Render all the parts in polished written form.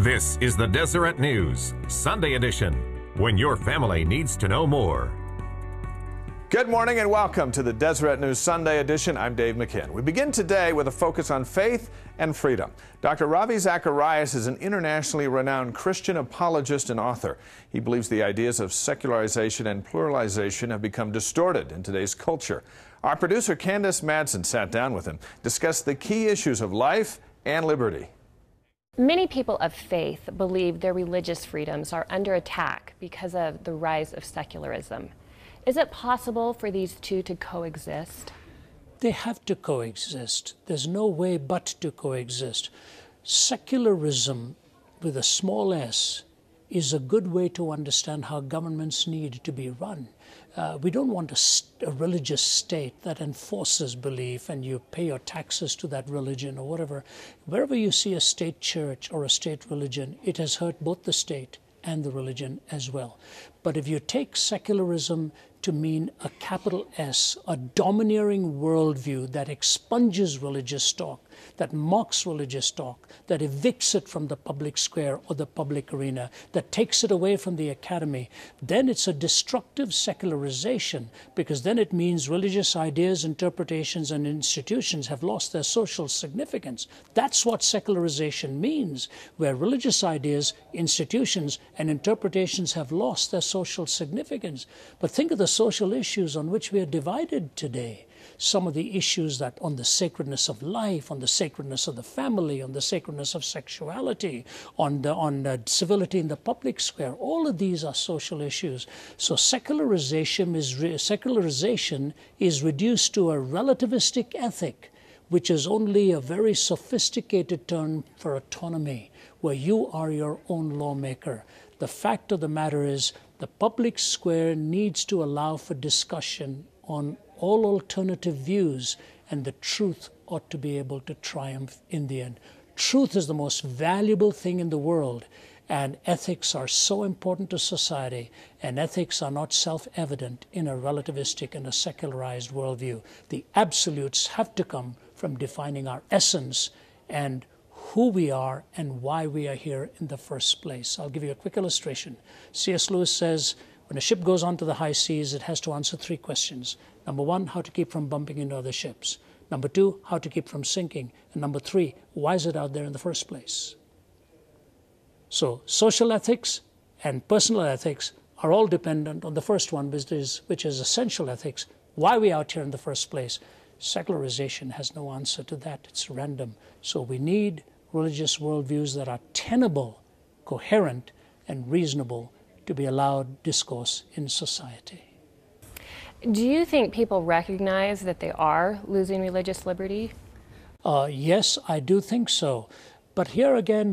This is the Deseret News Sunday Edition, when your family needs to know more. Good morning and welcome to the Deseret News Sunday Edition. I'm Dave McKinn. We begin today with a focus on faith and freedom. Dr. Ravi Zacharias is an internationally renowned Christian apologist and author. He believes the ideas of secularization and pluralization have become distorted in today's culture. Our producer Candace Madsen sat down with him, discussed the key issues of life and liberty. Many people of faith believe their religious freedoms are under attack because of the rise of secularism. Is it possible for these two to coexist? They have to coexist. There's no way but to coexist. Secularism, with a small s, is a good way to understand how governments need to be run. We don't want a religious state that enforces belief and you pay your taxes to that religion or whatever. Wherever you see a state church or a state religion, it has hurt both the state and the religion as well. But if you take secularism to mean a capital S, a domineering worldview that expunges religious talk, that mocks religious talk, that evicts it from the public square or the public arena, that takes it away from the academy, then it's a destructive secularization, because then it means religious ideas, interpretations, and institutions have lost their social significance. That's what secularization means, where religious ideas, institutions, and interpretations have lost their social significance. But think of the social issues on which we are divided today. Some of the issues that on the sacredness of life, on the sacredness of the family, on the sacredness of sexuality, on civility in the public square, all of these are social issues. So secularization is reduced to a relativistic ethic, which is only a very sophisticated term for autonomy, where you are your own lawmaker. The fact of the matter is, the public square needs to allow for discussion on all alternative views, and the truth ought to be able to triumph in the end. Truth is the most valuable thing in the world, and ethics are so important to society, and ethics are not self-evident in a relativistic and a secularized worldview. The absolutes have to come from defining our essence and who we are and why we are here in the first place. I'll give you a quick illustration. C.S. Lewis says, when a ship goes onto the high seas, it has to answer 3 questions. Number 1, how to keep from bumping into other ships. Number 2, how to keep from sinking. And number 3, why is it out there in the first place? So social ethics and personal ethics are all dependent on the first one, which is essential ethics. Why are we out here in the first place? Secularization has no answer to that. It's random. So we need religious worldviews that are tenable, coherent, and reasonable to be allowed discourse in society. Do you think people recognize that they are losing religious liberty? Yes, I do think so. But here again,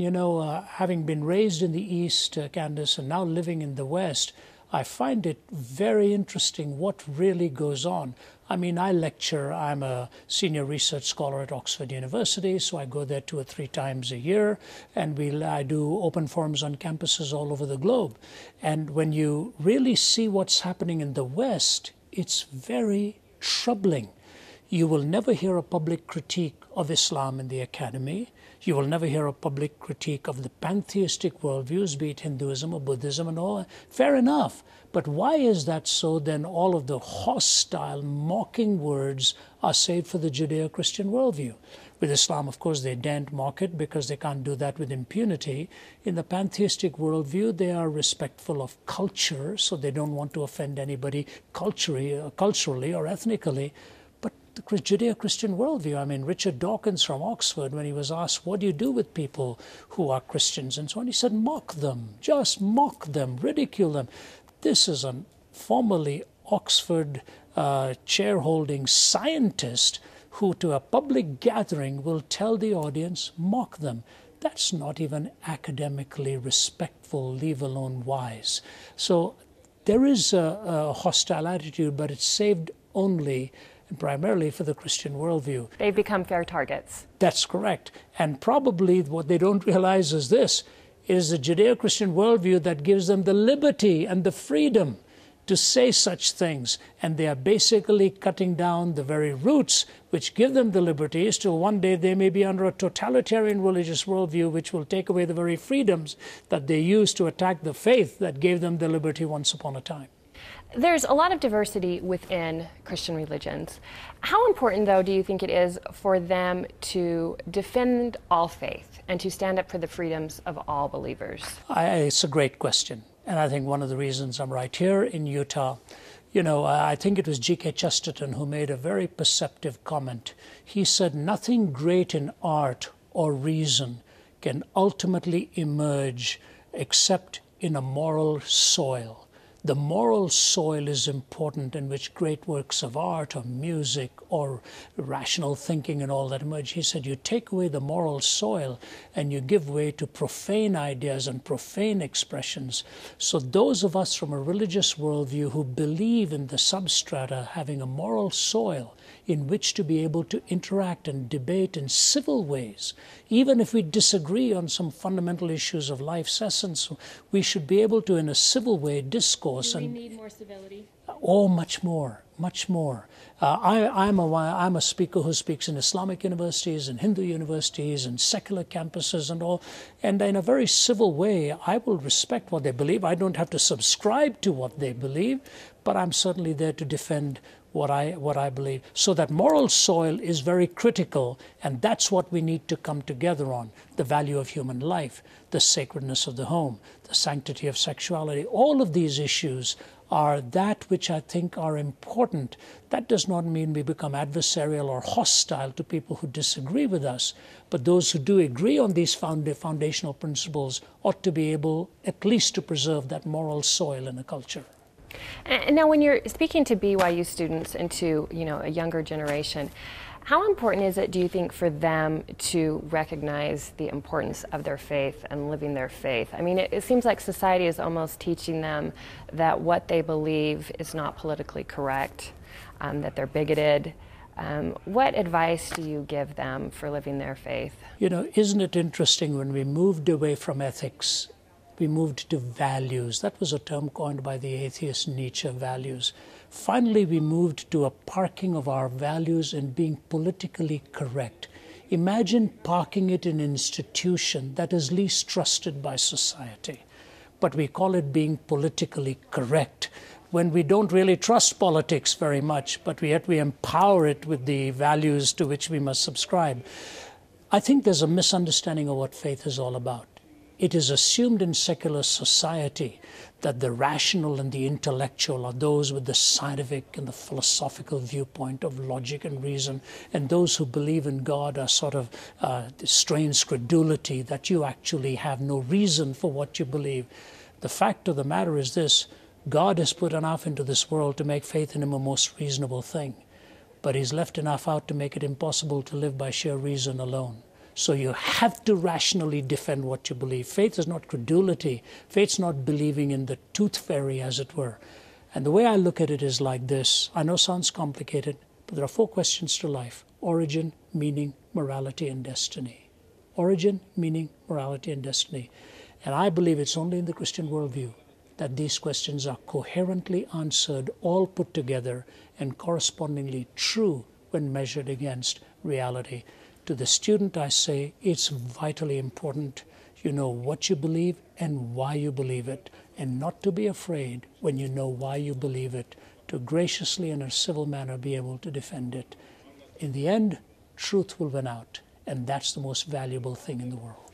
having been raised in the East, Candace, and now living in the West, I find it very interesting what really goes on. I mean, I lecture. I'm a senior research scholar at Oxford University, so I go there 2 or 3 times a year, and I do open forums on campuses all over the globe. And when you really see what's happening in the West, it's very troubling. You will never hear a public critique of Islam in the academy. You will never hear a public critique of the pantheistic worldviews, be it Hinduism or Buddhism and all. Fair enough. But why is that so? Then all of the hostile, mocking words are saved for the Judeo-Christian worldview. With Islam, of course, they daren't mock it because they can't do that with impunity. In the pantheistic worldview, they are respectful of culture, so they don't want to offend anybody culturally or ethnically. But the Judeo-Christian worldview, I mean, Richard Dawkins from Oxford, when he was asked, what do you do with people who are Christians and so on, he said, mock them, just mock them, ridicule them. This is a formerly Oxford chair-holding scientist who, to a public gathering, will tell the audience, mock them. That's not even academically respectful, leave alone wise. So there is a hostile attitude, but it's saved only and primarily for the Christian worldview. They've become fair targets. That's correct. And probably what they don't realize is this, is the Judeo-Christian worldview that gives them the liberty and the freedom to say such things. And they are basically cutting down the very roots which give them the liberties till one day they may be under a totalitarian religious worldview which will take away the very freedoms that they used to attack the faith that gave them the liberty once upon a time. There's a lot of diversity within Christian religions. How important, though, do you think it is for them to defend all faith and to stand up for the freedoms of all believers? It's a great question. And I think one of the reasons I'm right here in Utah, I think it was G.K. Chesterton who made a very perceptive comment. He said, nothing great in art or reason can ultimately emerge except in a moral soil. The moral soil is important in which great works of art or music or rational thinking and all that emerge. He said, you take away the moral soil and you give way to profane ideas and profane expressions. So those of us from a religious worldview who believe in the substrata having a moral soil in which to be able to interact and debate in civil ways, even if we disagree on some fundamental issues of life's essence, we should be able to, in a civil way, discourse. Do we need more civility? Oh, much more, much more. I'm a speaker who speaks in Islamic universities and Hindu universities and secular campuses and all. And in a very civil way, I will respect what they believe. I don't have to subscribe to what they believe, but I'm certainly there to defend what I believe. So that moral soil is very critical, and that's what we need to come together on. The value of human life, the sacredness of the home, the sanctity of sexuality. All of these issues are that which I think are important. That does not mean we become adversarial or hostile to people who disagree with us, but those who do agree on these foundational principles ought to be able at least to preserve that moral soil in a culture. And now, when you're speaking to BYU students and to a younger generation, how important is it, do you think, for them to recognize the importance of their faith and living their faith? I mean, it seems like society is almost teaching them that what they believe is not politically correct, that they're bigoted. What advice do you give them for living their faith? Isn't it interesting, when we moved away from ethics, we moved to values. That was a term coined by the atheist Nietzsche, values. Finally, we moved to a parking of our values in being politically correct. Imagine parking it in an institution that is least trusted by society. But we call it being politically correct, when we don't really trust politics very much, but yet we empower it with the values to which we must subscribe. I think there's a misunderstanding of what faith is all about. It is assumed in secular society that the rational and the intellectual are those with the scientific and the philosophical viewpoint of logic and reason, and those who believe in God are sort of strange credulity, that you actually have no reason for what you believe. The fact of the matter is this: God has put enough into this world to make faith in Him a most reasonable thing, but He's left enough out to make it impossible to live by sheer reason alone. So you have to rationally defend what you believe. Faith is not credulity. Faith's not believing in the tooth fairy, as it were. And the way I look at it is like this. I know it sounds complicated, but there are 4 questions to life: origin, meaning, morality, and destiny. Origin, meaning, morality, and destiny. And I believe it's only in the Christian worldview that these questions are coherently answered, all put together, and correspondingly true when measured against reality. To the student, I say it's vitally important you know what you believe and why you believe it, and not to be afraid when you know why you believe it, to graciously in a civil manner be able to defend it. In the end, truth will win out, and that's the most valuable thing in the world.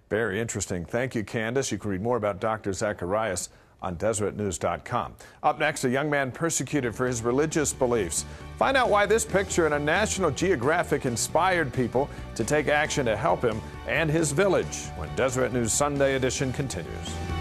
Very interesting. Thank you, Candace. You can read more about Dr. Zacharias on DeseretNews.com. Up next, a young man persecuted for his religious beliefs. Find out why this picture in a National Geographic inspired people to take action to help him and his village when Deseret News Sunday Edition continues.